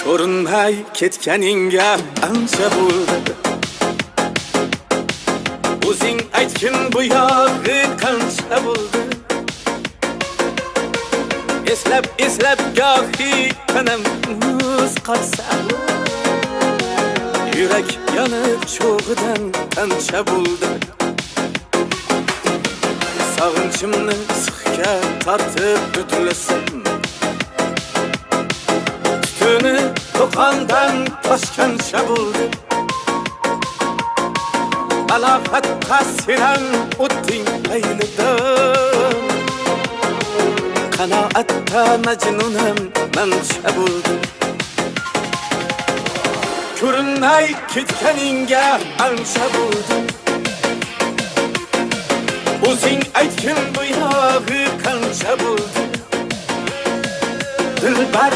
ko'rinmay ketganingga ancha bo'ldi. O'zing aytgin bu yog'i qancha bo'ldi. Eslab gohi tanam muz qolsa, yurak yonib cho'g'idan qancha bo'ldi. Sog'inchimni sixga tortib o'tlasam, tutuni to'qondan toshgancha bo'ldi. Balofat ta'siran o'tding aynidan, qanoatda majnunam mancha bo'ldi. Ko'rinmay ketganingga ancha bo'ldi. O'zing aytgin bu yog'i qancha bo'ldi. Dilbar